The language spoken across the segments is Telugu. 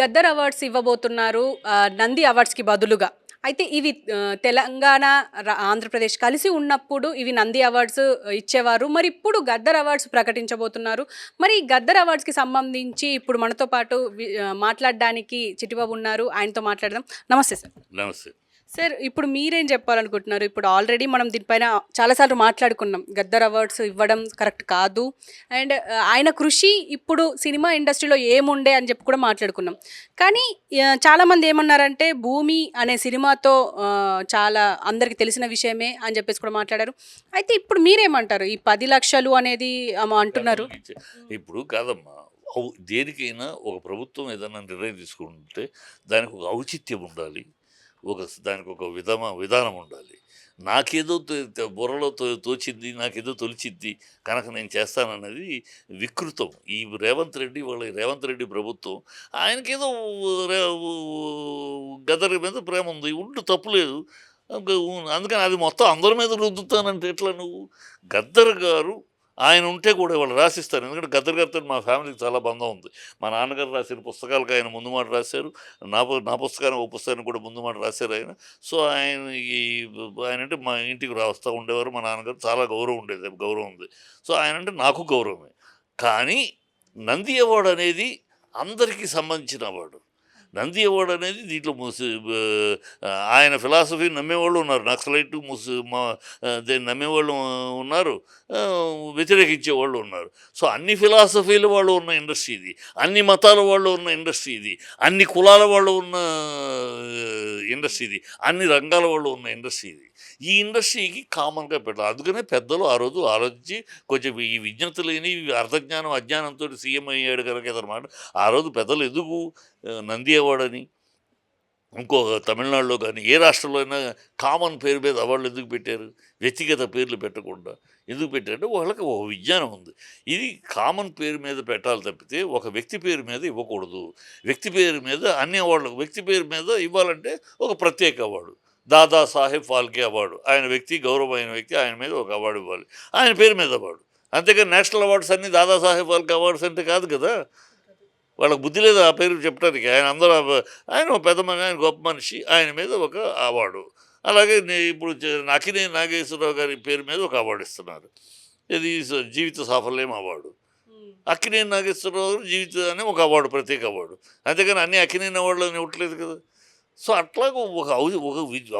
గద్దర్ అవార్డ్స్ ఇవ్వబోతున్నారు. నంది అవార్డ్స్‌కి బదులుగా. అయితే ఇవి తెలంగాణ, ఆంధ్రప్రదేశ్ కలిసి ఉన్నప్పుడు ఇవి నంది అవార్డ్స్ ఇచ్చేవారు. మరి ఇప్పుడు గద్దర్ అవార్డ్స్ ప్రకటించబోతున్నారు. మరి ఈ గద్దర్ అవార్డ్స్‌కి సంబంధించి ఇప్పుడు మనతో పాటు మాట్లాడడానికి చిట్టిబాబు ఉన్నారు. ఆయనతో మాట్లాడదాం. నమస్తే సార్. నమస్తే. సార్, ఇప్పుడు మీరేం చెప్పాలనుకుంటున్నారు? ఇప్పుడు ఆల్రెడీ మనం దీనిపైన చాలా సార్లు మాట్లాడుకున్నాం. గద్దర్ అవార్డ్స్ ఇవ్వడం కరెక్ట్ కాదు. అండ్ ఆయన కృషి ఇప్పుడు సినిమా ఇండస్ట్రీలో ఏముండే అని చెప్పి కూడా మాట్లాడుకున్నాం. కానీ చాలామంది ఏమన్నారంటే 'భూమి' అనే సినిమాతో చాలా అందరికి తెలిసిన విషయమే అని చెప్పేసి కూడా మాట్లాడారు. అయితే ఇప్పుడు మీరేమంటారు? ఈ 10 లక్షలు అనేది అంటున్నారు. ఇప్పుడు కాదమ్మా, దేనికైనా ఒక ప్రభుత్వం ఏదైనా నిర్ణయం తీసుకుంటే దానికి ఒక ఔచిత్యం ఉండాలి. దానికి ఒక విధానం ఉండాలి. నాకేదో బుర్రలో తోచింది, నాకేదో తొలిచిద్ది కనుక నేను చేస్తానన్నది వికృతం. ఈ రేవంత్ రెడ్డి ప్రభుత్వం ఆయనకేదో గదర్ మీద ప్రేమ ఉంది, తప్పులేదు. అందుకని అది మొత్తం అందరి మీద రుద్దుతానంటే ఎట్లా నువ్వు? గద్దర్ గారు ఆయన ఉంటే కూడా వాళ్ళు రాసిస్తారు. ఎందుకంటే గద్దర్ గారితో మా ఫ్యామిలీకి చాలా బంధం ఉంది. మా నాన్నగారు రాసిన పుస్తకాలకు ఆయన ముందు మాట రాశారు. నా పుస్తకాన్ని ఒక పుస్తకాన్ని కూడా ముందు మాట రాశారు ఆయన. సో ఆయన అంటే మా ఇంటికి వస్తూ ఉండేవారు. మా నాన్నగారు చాలా గౌరవం ఉంది. సో ఆయన అంటే నాకు గౌరవమే. కానీ నంది అవార్డు అనేది అందరికీ సంబంధించిన అవార్డు. నంది అవార్డు అనేది దీంట్లో ఆయన ఫిలాసఫీ నమ్మేవాళ్ళు ఉన్నారు. నక్సలైట్ దీన్ని నమ్మేవాళ్ళు ఉన్నారు, వ్యతిరేకించే వాళ్ళు ఉన్నారు. సో అన్ని ఫిలాసఫీల వాళ్ళు ఉన్న ఇండస్ట్రీ ఇది, అన్ని మతాల వాళ్ళు ఉన్న ఇండస్ట్రీ ఇది, అన్ని కులాల వాళ్ళు ఉన్న ఇండస్ట్రీ ఇది, అన్ని రంగాల వాళ్ళు ఉన్న ఇండస్ట్రీ ఇది. ఈ ఇండస్ట్రీకి కామన్గా పెట్టాలి. అందుకనే పెద్దలు ఆ రోజు ఆలోచించి కొంచెం ఈ విజ్ఞత లేని అర్ధజ్ఞానం అజ్ఞానంతో సీఎం అయ్యాడు కనుక అన్నమాట. ఆ రోజు పెద్దలు ఎందుకు నంది అవార్డు అని ఇంకో తమిళనాడులో కానీ ఏ రాష్ట్రంలో అయినా కామన్ పేరు మీద అవార్డులు ఎందుకు పెట్టారు? వ్యక్తిగత పేర్లు పెట్టకుండా ఎందుకు పెట్టారంటే వాళ్ళకి ఒక విజ్ఞానం ఉంది. ఇది కామన్ పేరు మీద పెట్టాలి తప్పితే ఒక వ్యక్తి పేరు మీద ఇవ్వకూడదు. వ్యక్తి పేరు మీద అన్ని అవార్డులు, వ్యక్తి పేరు మీద ఇవ్వాలంటే ఒక ప్రత్యేక అవార్డు, దాదాసాహెబ్ ఫాల్కే అవార్డు, ఆయన వ్యక్తి గౌరవమైన వ్యక్తి, ఆయన మీద ఒక అవార్డు ఇవ్వాలి, ఆయన పేరు మీద అవార్డు. అంతేకాని నేషనల్ అవార్డ్స్ అన్నీ దాదాసాహెబ్ ఫాల్కే అవార్డ్స్ అంటే కాదు కదా. వాళ్ళకి బుద్ధి లేదు ఆ పేరు చెప్పడానికి. ఆయన పెద్ద మనిషి, ఆయన గొప్ప మనిషి, ఆయన మీద ఒక అవార్డు. అలాగే ఇప్పుడు అక్కినేని నాగేశ్వరరావు గారి పేరు మీద ఒక అవార్డు ఇస్తున్నారు. ఇది జీవిత సాఫల్యం అవార్డు. అక్కినేని నాగేశ్వరరావు గారు జీవితాన్ని ఒక అవార్డు, ప్రత్యేక అవార్డు. అంతేగాని అన్ని అక్కినేని అవార్డులు ఇవ్వట్లేదు కదా. సో అట్లాగ ఒక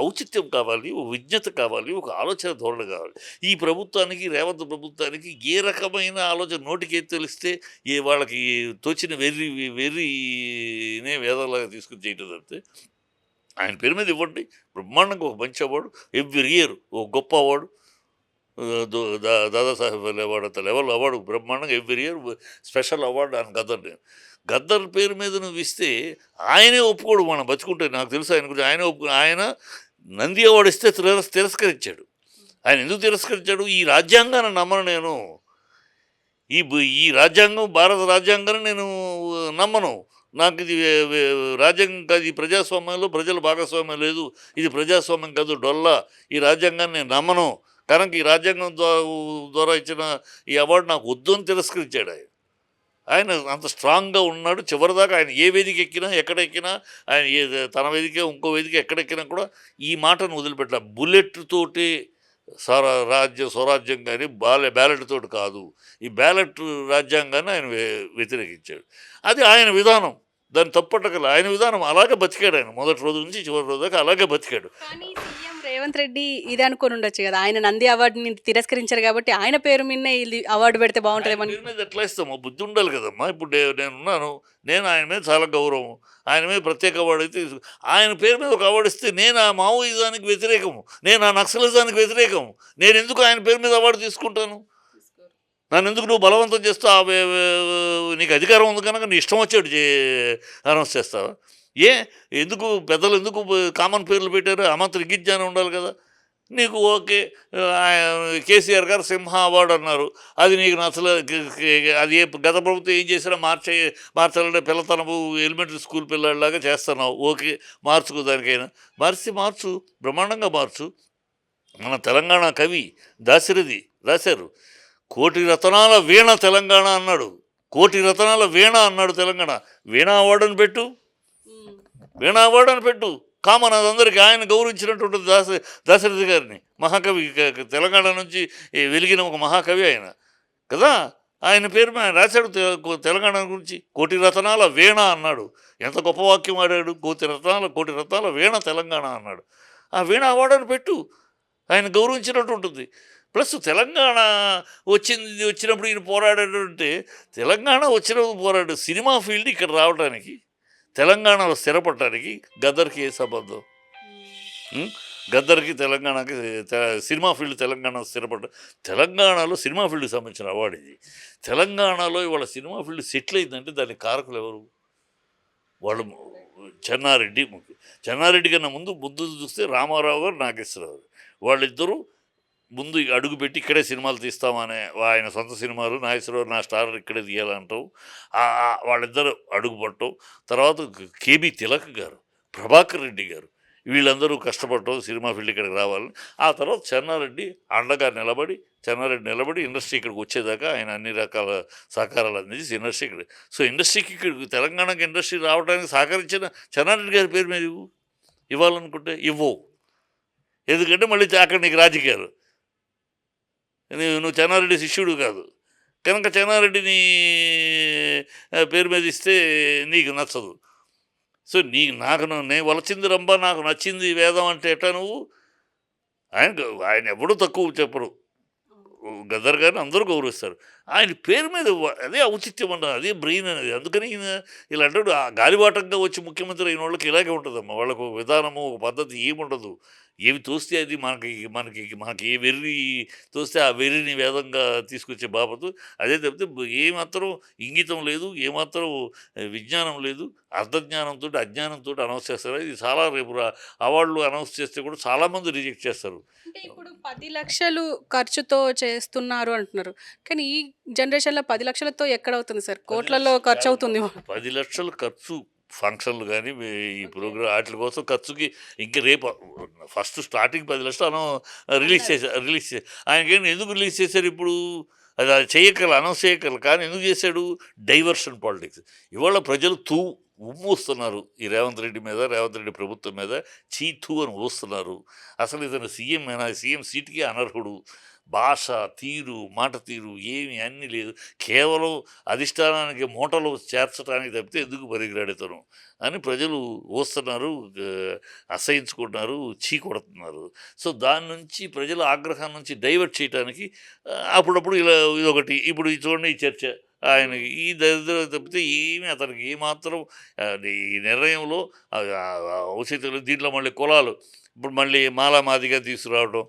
ఔచిత్యం కావాలి, ఒక విజ్ఞత కావాలి, ఒక ఆలోచన ధోరణి కావాలి. ఈ ప్రభుత్వానికి, రేవంత్ ప్రభుత్వానికి ఏ రకమైన ఆలోచన నోటికి తెలిస్తే వాళ్ళకి తోచిన వెర్రీనే వేదాలాగా తీసుకుని చేయటం తప్పితే ఆయన పేరు మీద ఇవ్వండి. బ్రహ్మాండంగా ఒక మంచి అవార్డు ఎవ్రీ ఇయర్, ఒక గొప్ప అవార్డు, దాదాసాహెబ్ అవార్డు అంత లెవెల్ అవార్డు బ్రహ్మాండంగా ఎవ్రీ ఇయర్ స్పెషల్ అవార్డు అని గద్దర్ పేరు మీద నువ్వు ఇస్తే ఆయనే ఒప్పుకోడు. మనం బతుకుంటే నాకు తెలుసు ఆయన గురించి. ఆయన నంది అవార్డు ఇస్తే తిరస్కరించాడు. ఆయన ఎందుకు తిరస్కరించాడు? ఈ రాజ్యాంగాన్ని నమ్మను నేను, ఈ రాజ్యాంగం, భారత రాజ్యాంగాన్ని నేను నమ్మను, నాకు ఇది రాజ్యాంగం కాదు, ఈ ప్రజాస్వామ్యంలో ప్రజల భాగస్వామ్యం లేదు, ఇది ప్రజాస్వామ్యం కాదు, డొల్లా, ఈ రాజ్యాంగాన్ని నేను నమ్మను కనుక ఈ రాజ్యాంగం ద్వారా ఇచ్చిన ఈ అవార్డు నాకు వద్దు అని తిరస్కరించాడు. ఆయన అంత స్ట్రాంగ్గా ఉన్నాడు. చివరిదాకా ఆయన ఏ వేదిక ఎక్కినా, ఎక్కడ ఎక్కినా, ఆయన తన వేదిక ఇంకో వేదిక ఎక్కడెక్కినా కూడా ఈ మాటను వదిలిపెట్టాల. బుల్లెట్ తోటి స్వరాజ్యం కానీ బ్యాలెట్ తోటి కాదు. ఈ బ్యాలెట్ రాజ్యాంగాన్ని ఆయన వ్యతిరేకించాడు. అది ఆయన విధానం, దాన్ని తప్పట్టగల ఆయన విధానం. అలాగే బతికాడు ఆయన, మొదటి రోజు నుంచి చివరి రోజు దాకా అలాగే బతికాడు. కానీ సీఎం రేవంత్ రెడ్డి ఇది అనుకుని ఉండొచ్చు కదా, ఆయన నంది అవార్డుని తిరస్కరించారు కాబట్టి ఆయన పేరు మీదనే ఇది అవార్డు పెడితే బాగుంటుందేమో. పేరు మీద ఎట్లా ఇస్తామో బుద్ధి ఉండాలి కదమ్మా. ఇప్పుడు నేనున్నాను, నేను ఆయన మీద చాలా గౌరవం, ఆయన మీద ప్రత్యేక అవార్డు అయితే ఆయన పేరు మీద ఒక అవార్డు ఇస్తే నేను ఆ మావోయిజానికి వ్యతిరేకము, నేను ఆ నక్సలిజానికి వ్యతిరేకము, నేను ఎందుకు ఆయన పేరు మీద అవార్డు తీసుకుంటాను? నన్ను ఎందుకు నువ్వు బలవంతం చేస్తావు? నీకు అధికారం ఉంది కనుక నీ ఇష్టం వచ్చాడు అనౌన్స్ చేస్తావా? ఎందుకు పెద్దలు ఎందుకు కామన్ పేర్లు పెట్టారు? అమంత విజ్ఞానం ఉండాలి కదా. నీకు ఓకే, కేసీఆర్ గారు సింహ అవార్డు అన్నారు, అది నీకు నచ్చలేదు. అది గత ప్రభుత్వం ఏం చేసినా మార్చాలంటే పిల్లతనపు ఎలిమెంటరీ స్కూల్ పిల్లలాగా చేస్తున్నావు, ఓకే మార్చుకో, దానికైనా మార్చు, బ్రహ్మాండంగా మార్చు. మన తెలంగాణ కవి దాశరథి రాశారు, కోటి రతనాల వీణ తెలంగాణ అన్నాడు. కోటి రతనాల వీణ అన్నాడు తెలంగాణ. వీణ అవార్డుని పెట్టు, వీణా అవార్డు అని పెట్టు, కామన్ అదందరికీ. ఆయన గౌరవించినటువంటి దాశరథి గారిని, మహాకవి, తెలంగాణ నుంచి వెలిగిన ఒక మహాకవి ఆయన కదా. ఆయన పేరు మీద ఆయన రాశాడు తెలంగాణ గురించి. కోటి రతనాల వీణ అన్నాడు. ఎంత గొప్ప వాక్యం ఆడాడు. కోటి రత్నాల వీణ తెలంగాణ అన్నాడు. ఆ వీణ అవార్డుని పెట్టు, ఆయన గౌరవించినట్టు ఉంటుంది. ప్లస్ తెలంగాణ వచ్చినప్పుడు ఈయన పోరాడాడంటే, తెలంగాణ వచ్చినప్పుడు పోరాడు. సినిమా ఫీల్డ్ ఇక్కడ రావడానికి, తెలంగాణలో స్థిరపడటానికి గద్దర్కి ఏ సంబంధం? గద్దర్కి తెలంగాణకి సినిమా ఫీల్డ్ తెలంగాణ స్థిరపడ్డ. తెలంగాణలో సినిమా ఫీల్డ్కి సంబంధించిన అవార్డు ఇది. తెలంగాణలో ఇవాళ సినిమా ఫీల్డ్ సెటిల్ అయిందంటే దానికి కారకులు ఎవరు? వాళ్ళు చెన్నారెడ్డి కన్నా ముందు చూస్తే రామారావు గారు, నాగేశ్వరరావు గారు, వాళ్ళిద్దరూ ముందు అడుగుపెట్టి ఇక్కడే సినిమాలు తీస్తామనే, ఆయన సొంత సినిమాలు, నాగేశ్వరరావు నా స్టార్ ఇక్కడే తీయాలంటావు. వాళ్ళిద్దరూ అడుగుపట్టవు. తర్వాత కేబీ తిలక్ గారు, ప్రభాకర్ రెడ్డి గారు, వీళ్ళందరూ కష్టపడటం సినిమా ఫీల్డ్ ఇక్కడికి రావాలని. ఆ తర్వాత చెన్నారెడ్డి అండగా నిలబడి ఇండస్ట్రీ ఇక్కడికి వచ్చేదాకా ఆయన అన్ని రకాల సహకారాలు అందించి ఇండస్ట్రీ ఇక్కడ. సో ఇండస్ట్రీకి ఇక్కడికి, తెలంగాణకి ఇండస్ట్రీ రావడానికి సహకరించిన చెన్నారెడ్డి గారి పేరు మీద ఇవ్వాలనుకుంటే ఇవ్వవు. ఎందుకంటే మళ్ళీ అక్కడ నీకు రాజకీయాలు. నువ్వు చెన్నారెడ్డి శిష్యుడు కాదు కనుక చెన్నారెడ్డిని పేరు మీద ఇస్తే నీకు నచ్చదు. సో నేను వలచింది రంభ, నాకు నచ్చింది వేదం అంటే ఎట్లా నువ్వు? ఆయన ఎవడూ తక్కువ చెప్పరు. గద్దర్ గారిని అందరూ గౌరవిస్తారు. ఆయన పేరు మీద అదే ఔచిత్యం అన్నది, అదే బ్రెయిన్ అనేది. అందుకని ఈయన ఇలా అంటాడు. ఆ గాలివాటంగా వచ్చి ముఖ్యమంత్రి అయిన వాళ్ళకి ఇలాగే ఉంటుందమ్మా. వాళ్ళకు ఒక విధానము, ఒక పద్ధతి ఏముండదు. ఏమి తోస్తే అది మనకి ఏ వెర్రి తోస్తే ఆ వెర్రిని వేదంగా తీసుకొచ్చే బాపతు. అదే తప్పితే ఏమాత్రం ఇంగితం లేదు, ఏమాత్రం విజ్ఞానం లేదు. అర్ధజ్ఞానంతో అజ్ఞానంతో అనౌన్స్ చేస్తారు. ఇది చాలా రేపు అవార్డులు అనౌన్స్ చేస్తే కూడా చాలామంది రిజెక్ట్ చేస్తారు. అంటే ఇప్పుడు 10 లక్షలు ఖర్చుతో చేస్తున్నారు అంటున్నారు. కానీ ఈ జనరేషన్లో 10 లక్షలతో ఎక్కడవుతుంది సార్? కోట్లలో ఖర్చు అవుతుంది. 10 లక్షలు ఖర్చు ఫంక్షన్లు కానీ ఈ ప్రోగ్రామ్ వాటి కోసం ఖర్చుకి. ఇంక రేపు ఫస్ట్ స్టార్టింగ్ 10 లక్షలు రిలీజ్ చేశారు. ఆయనకేం ఎందుకు రిలీజ్ చేశారు ఇప్పుడు? అది అనౌన్స్ చేయగల. కానీ ఎందుకు చేశాడు? Diversion politics. ఇవాళ ప్రజలు ఉమ్మూస్తున్నారు ఈ రేవంత్ రెడ్డి ప్రభుత్వం మీద. చీతూ అని ఊస్తున్నారు. అసలు ఇతను సీఎం సీట్కి అనర్హుడు. భాష తీరు, మాట తీరు ఏమి అన్నీ లేదు. కేవలం అధిష్టానానికి మూటలు చేర్చడానికి తప్పితే ఎందుకు పనికిరాడుతాను అని ప్రజలు ఊస్తున్నారు, అసహించుకుంటున్నారు, కొడుతున్నారు. సో దాని నుంచి ప్రజల ఆగ్రహం నుంచి డైవర్ట్ చేయడానికి అప్పుడప్పుడు ఇలా ఇదొకటి. ఇప్పుడు చూడండి ఈ చర్చ, ఆయనకి ఈ దరిద్రం తప్పితే ఏమీ అతనికి ఏమాత్రం ఈ నిర్ణయంలో ఔచిత్యం. దీంట్లో మళ్ళీ కులాలు, ఇప్పుడు మళ్ళీ మాదిగా తీసుకురావడం,